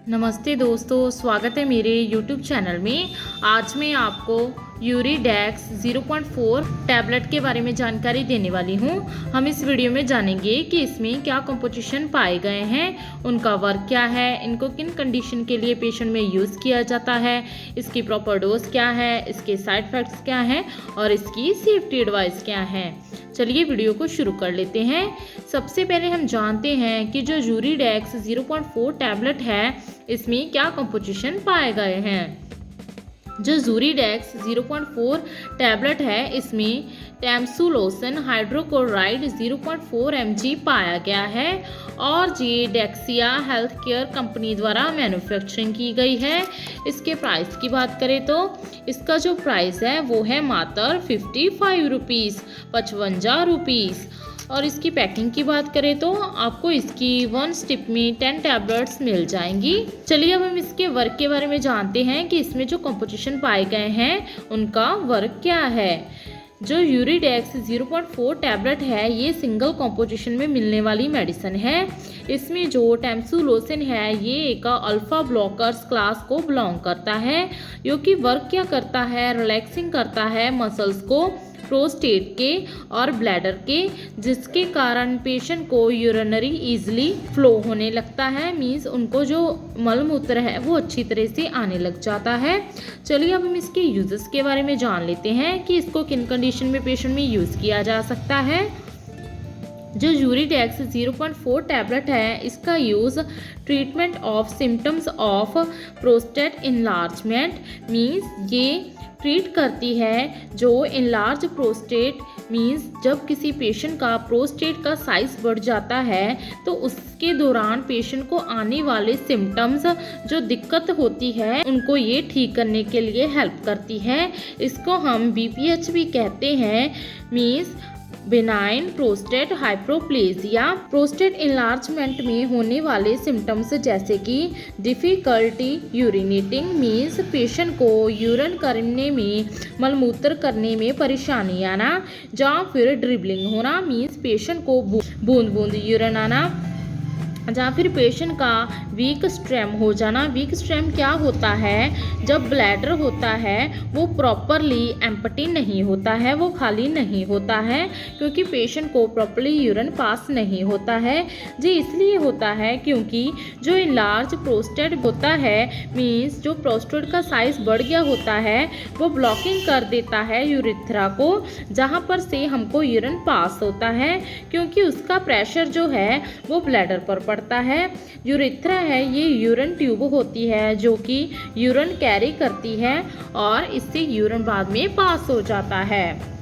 नमस्ते दोस्तों, स्वागत है मेरे YouTube चैनल में। आज मैं आपको यूरिडेक्स 0.4 टैबलेट के बारे में जानकारी देने वाली हूँ। हम इस वीडियो में जानेंगे कि इसमें क्या कंपोजिशन पाए गए हैं, उनका वर्क क्या है, इनको किन कंडीशन के लिए पेशेंट में यूज़ किया जाता है, इसकी प्रॉपर डोज क्या है, इसके साइड इफ़ेक्ट्स क्या हैं और इसकी सेफ्टी एडवाइस क्या है। चलिए वीडियो को शुरू कर लेते हैं। सबसे पहले हम जानते हैं कि जो यूरिडेक्स 0.4 टैबलेट है इसमें क्या कंपोजिशन पाए गए हैं। जो यूरिडेक्स 0.4 टैबलेट है इसमें टैमसुलोसन हाइड्रोक्लोराइड 0.4 mg पाया गया है और ये डेक्सिया हेल्थ केयर कंपनी द्वारा मैन्युफैक्चरिंग की गई है। इसके प्राइस की बात करें तो इसका जो प्राइस है वो है मात्र 55 रुपीज़, 55 रुपीज़। और इसकी पैकिंग की बात करें तो आपको इसकी 1 स्टिप में 10 टैबलेट्स मिल जाएंगी। चलिए अब हम इसके वर्क के बारे में जानते हैं कि इसमें जो कंपोजिशन पाए गए हैं उनका वर्क क्या है। जो यूरिडेक्स 0.4 टैबलेट है ये सिंगल कंपोजिशन में मिलने वाली मेडिसिन है। इसमें जो टैमसुलोसिन है ये एक अल्फा ब्लॉकर्स क्लास को बिलोंग करता है, जो कि वर्क क्या करता है, रिलैक्सिंग करता है मसल्स को प्रोस्टेट के और ब्लैडर के, जिसके कारण पेशेंट को यूरिनरी इजीली फ्लो होने लगता है। मींस उनको जो मल मूत्र है वो अच्छी तरह से आने लग जाता है। चलिए अब हम इसके यूजेस के बारे में जान लेते हैं कि इसको किन कंडीशन में पेशेंट में यूज़ किया जा सकता है। जो यूरिडेक्स 0.4 टैबलेट है इसका use treatment of symptoms of prostate enlargement means ये ट्रीट करती है जो इनलार्ज प्रोस्टेट मींस जब किसी पेशेंट का प्रोस्टेट का साइज बढ़ जाता है तो उसके दौरान पेशेंट को आने वाले सिम्टम्स जो दिक्कत होती है उनको ये ठीक करने के लिए हेल्प करती है। इसको हम BPH भी कहते हैं, means benign prostate hyperplasia. Prostate enlargement में होने वाले सिम्टम्स जैसे कि डिफ़िकल्टी यूरिनेटिंग मींस पेशेंट को यूरिन करने में, मलमूत्र करने में परेशानी आना, या फिर ड्रिबलिंग होना मींस पेशेंट को बूंद बूंद यूरिन आना, या फिर पेशेंट का वीक स्ट्रेम हो जाना। वीक स्ट्रेम क्या होता है, जब ब्लैडर होता है वो प्रॉपरली एम्प्टी नहीं होता है, वो खाली नहीं होता है क्योंकि पेशेंट को प्रॉपरली यूरिन पास नहीं होता है। जी इसलिए होता है क्योंकि जो इनलार्ज प्रोस्टेट होता है मींस जो प्रोस्टेट का साइज बढ़ गया होता है वो ब्लॉकिंग कर देता है यूरिथ्रा को, जहाँ पर से हमको यूरिन पास होता है क्योंकि उसका प्रेशर जो है वो ब्लैडर पर पड़ता है। यूरिथ्रा है ये यूरिन ट्यूब होती है जो कि यूरिन कैरी करती है और इससे यूरिन बाद में पास हो जाता है।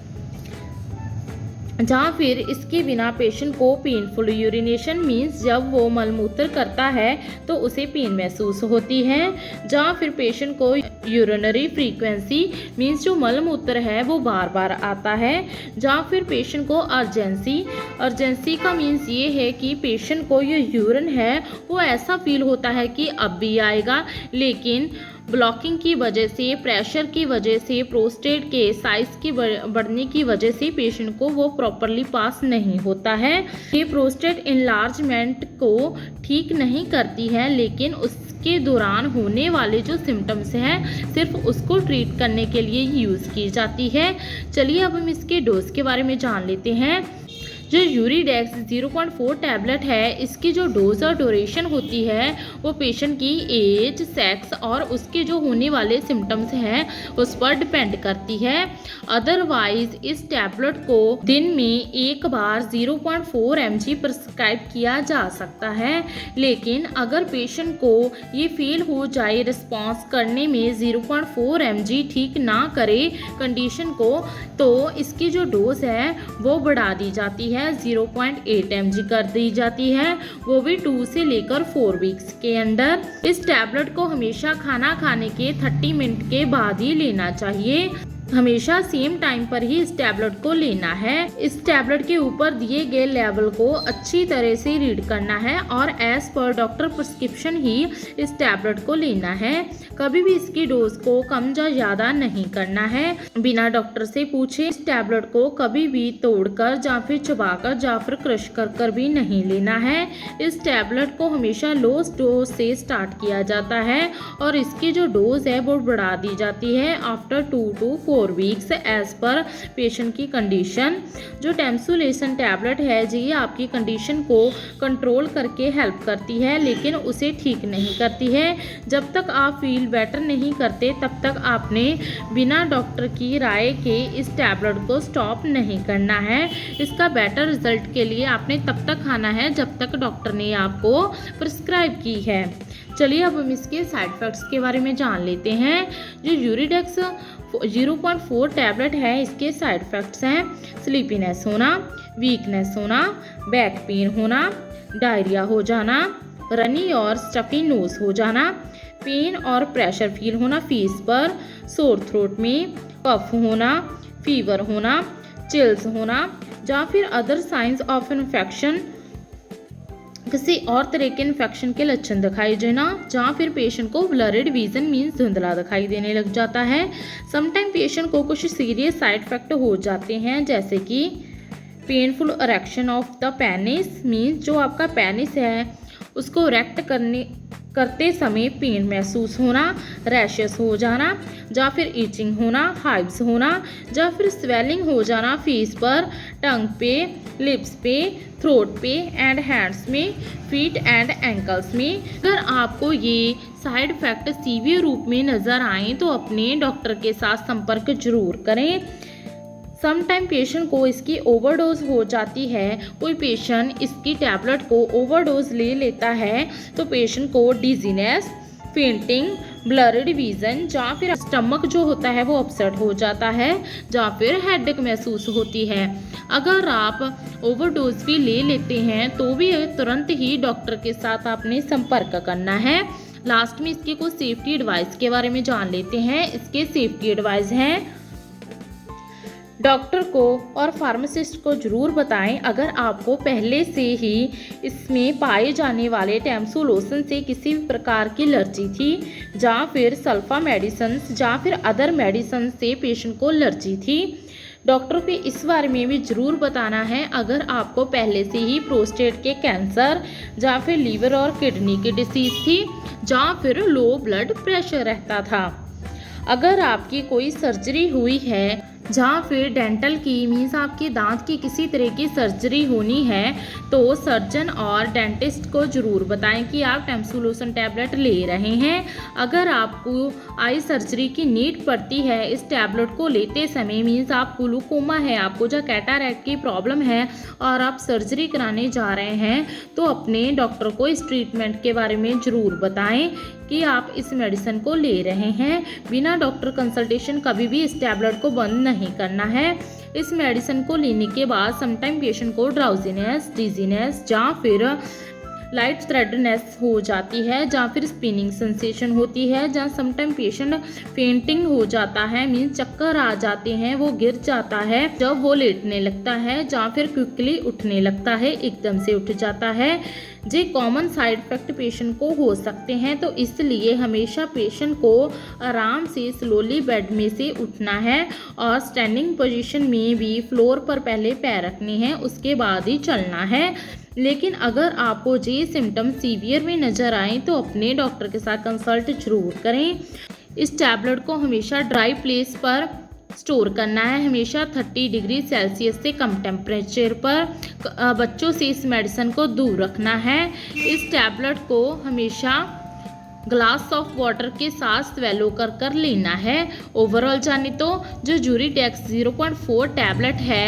जहाँ फिर इसके बिना पेशेंट को पेनफुल यूरिनेशन मींस जब वो मलमूत्र करता है तो उसे पेन महसूस होती है। जहाँ फिर पेशेंट को यूरिनरी फ्रीक्वेंसी मींस जो मलमूत्र है वो बार बार आता है। जहाँ फिर पेशेंट को अर्जेंसी का मींस ये है कि पेशेंट को ये यूरिन है वो ऐसा फील होता है कि अब भी आएगा, लेकिन ब्लॉकिंग की वजह से, प्रेशर की वजह से, प्रोस्टेट के साइज की बढ़ने की वजह से पेशेंट को वो प्रॉपरली पास नहीं होता है। ये प्रोस्टेट इनलार्जमेंट को ठीक नहीं करती है, लेकिन उसके दौरान होने वाले जो सिम्टम्स हैं सिर्फ उसको ट्रीट करने के लिए यूज़ की जाती है। चलिए अब हम इसके डोज के बारे में जान लेते हैं। जो यूरिडेक्स 0.4 टैबलेट है इसकी जो डोज और ड्यूरेशन होती है वो पेशेंट की एज, सेक्स और उसके जो होने वाले सिम्टम्स हैं उस पर डिपेंड करती है। अदरवाइज इस टैबलेट को दिन में एक बार 0.4 mg प्रिस्क्राइब किया जा सकता है, लेकिन अगर पेशेंट को ये फील हो जाए रिस्पॉन्स करने में 0.4 mg ठीक ना करे कंडीशन को, तो इसकी जो डोज है वो बढ़ा दी जाती है, 0.8 mg कर दी जाती है, वो भी 2 से लेकर 4 वीक्स के अंदर। इस टैबलेट को हमेशा खाना खाने के 30 मिनट के बाद ही लेना चाहिए। हमेशा सेम टाइम पर ही इस टैबलेट को लेना है। इस टैबलेट के ऊपर दिए गए लेवल को अच्छी तरह से रीड करना है और एज पर डॉक्टर प्रिस्क्रिप्शन ही इस टैबलेट को लेना है। कभी भी इसकी डोज को कम या ज़्यादा नहीं करना है। बिना डॉक्टर से पूछे इस टैबलेट को कभी भी तोड़कर या फिर चबाकर या फिर क्रश कर भी नहीं लेना है। इस टैबलेट को हमेशा लो डोज से स्टार्ट किया जाता है और इसकी जो डोज है वो बढ़ा दी जाती है after 2 to 4 weeks as per patient की कंडीशन। जो टेम्सुलेशन टैबलेट है जी आपकी कंडीशन को कंट्रोल करके हेल्प करती है, लेकिन उसे ठीक नहीं करती है। जब तक आप फील बेटर नहीं करते तब तक आपने बिना डॉक्टर की राय के इस टैबलेट को स्टॉप नहीं करना है। इसका बेटर रिजल्ट के लिए आपने तब तक खाना है जब तक डॉक्टर ने आपको प्रिस्क्राइब की है। चलिए अब हम इसके साइड इफ़ेक्ट्स के बारे में जान लेते हैं। जो यूरिडेक्स 0.4 टैबलेट है इसके साइड इफ़ेक्ट्स हैं स्लीपीनेस होना, वीकनेस होना, बैक पेन होना, डायरिया हो जाना, रनी और स्टफी नोज हो जाना, पेन और प्रेशर फील होना फेस पर, सोर थ्रोट में, कफ होना, फीवर होना, चिल्स होना या फिर अदर साइंस ऑफ इन्फेक्शन, किसी और तरह के इन्फेक्शन के लक्षण दिखाई देना, जहाँ फिर पेशेंट को ब्लरिड विजन मीन्स धुंधला दिखाई देने लग जाता है। समटाइम पेशेंट को कुछ सीरियस साइड इफेक्ट हो जाते हैं, जैसे कि painful erection of the penis means जो आपका पेनिस है उसको इरेक्ट करते समय पेन महसूस होना, रैशेस हो जाना या फिर ईचिंग होना, हाइव्स होना या फिर स्वेलिंग हो जाना फेस पर, टंग पे, लिप्स पे, थ्रोट पे एंड हैंड्स में, फीट एंड एंकल्स में। अगर आपको ये साइड इफ़ेक्ट सीवियर रूप में नज़र आए तो अपने डॉक्टर के साथ संपर्क जरूर करें। समटाइम पेशेंट को इसकी ओवरडोज हो जाती है। कोई पेशेंट इसकी टैबलेट को ओवरडोज ले लेता है तो पेशेंट को डिजीनेस, फेंटिंग, ब्लरिड विजन या फिर स्टमक जो होता है वो अपसेट हो जाता है या फिर हेडेक महसूस होती है। अगर आप ओवरडोज भी ले लेते हैं तो भी तुरंत ही डॉक्टर के साथ आपने संपर्क करना है। लास्ट में इसके कुछ सेफ्टी एडवाइस के बारे में जान लेते हैं। इसके सेफ्टी एडवाइस हैं, डॉक्टर को और फार्मासिस्ट को ज़रूर बताएं अगर आपको पहले से ही इसमें पाए जाने वाले टेम्सुलोसन से किसी भी प्रकार की एलर्जी थी या फिर सल्फा मेडिसिन या फिर अदर मेडिसिन से पेशेंट को एलर्जी थी। डॉक्टर को इस बारे में भी ज़रूर बताना है अगर आपको पहले से ही प्रोस्टेट के कैंसर या फिर लीवर और किडनी की डिसीज़ थी या फिर लो ब्लड प्रेशर रहता था। अगर आपकी कोई सर्जरी हुई है जहाँ फिर डेंटल की मीन्स आपके दांत की किसी तरह की सर्जरी होनी है तो सर्जन और डेंटिस्ट को ज़रूर बताएं कि आप टेम्सुलोसन टैबलेट ले रहे हैं। अगर आपको आई सर्जरी की नीड पड़ती है इस टैबलेट को लेते समय मीन्स आप ग्लूकोमा है, आपको जो कैटारैक्ट की प्रॉब्लम है और आप सर्जरी कराने जा रहे हैं तो अपने डॉक्टर को इस ट्रीटमेंट के बारे में ज़रूर बताएं कि आप इस मेडिसिन को ले रहे हैं। बिना डॉक्टर कंसल्टेशन कभी भी इस टैबलेट को बंद नहीं करना है। इस मेडिसिन को लेने के बाद समटाइम पेशेंट को ड्राउजीनेस, डिजीनेस या फिर लाइट थ्रेडनेस हो जाती है या फिर स्पिनिंग सेंसेशन होती है, जहाँ समटाइम पेशेंट फेंटिंग हो जाता है मीन्स चक्कर आ जाते हैं, वो गिर जाता है जब वो लेटने लगता है या फिर क्विकली उठने लगता है, एकदम से उठ जाता है। जे कॉमन साइड इफेक्ट पेशेंट को हो सकते हैं तो इसलिए हमेशा पेशेंट को आराम से स्लोली बेड में से उठना है और स्टैंडिंग पोजीशन में भी फ्लोर पर पहले पैर रखने हैं उसके बाद ही चलना है। लेकिन अगर आपको ये सिम्टम सीवियर में नज़र आए तो अपने डॉक्टर के साथ कंसल्ट जरूर करें। इस टैबलेट को हमेशा ड्राई प्लेस पर स्टोर करना है, हमेशा 30 डिग्री सेल्सियस से कम टेम्परेचर पर। बच्चों से इस मेडिसिन को दूर रखना है। इस टैबलेट को हमेशा ग्लास ऑफ वाटर के साथ स्वेलो कर लेना है। ओवरऑल जाने तो जो यूरिडेक्स 0.4 टैबलेट है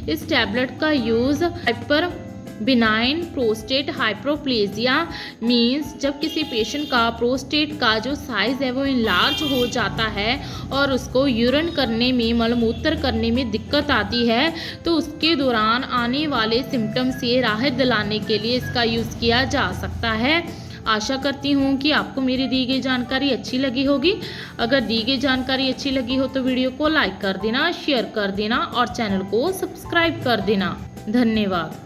इस टैबलेट का use hyper benign prostate hyperplasia means जब किसी पेशेंट का प्रोस्टेट का जो साइज़ है वो इनलार्ज हो जाता है और उसको यूरिन करने में, मलमूत्र करने में दिक्कत आती है तो उसके दौरान आने वाले सिम्टम से राहत दिलाने के लिए इसका यूज़ किया जा सकता है। आशा करती हूँ कि आपको मेरी दी गई जानकारी अच्छी लगी होगी। अगर दी गई जानकारी अच्छी लगी हो तो वीडियो को लाइक कर देना, शेयर कर देना और चैनल को सब्सक्राइब कर देना। धन्यवाद।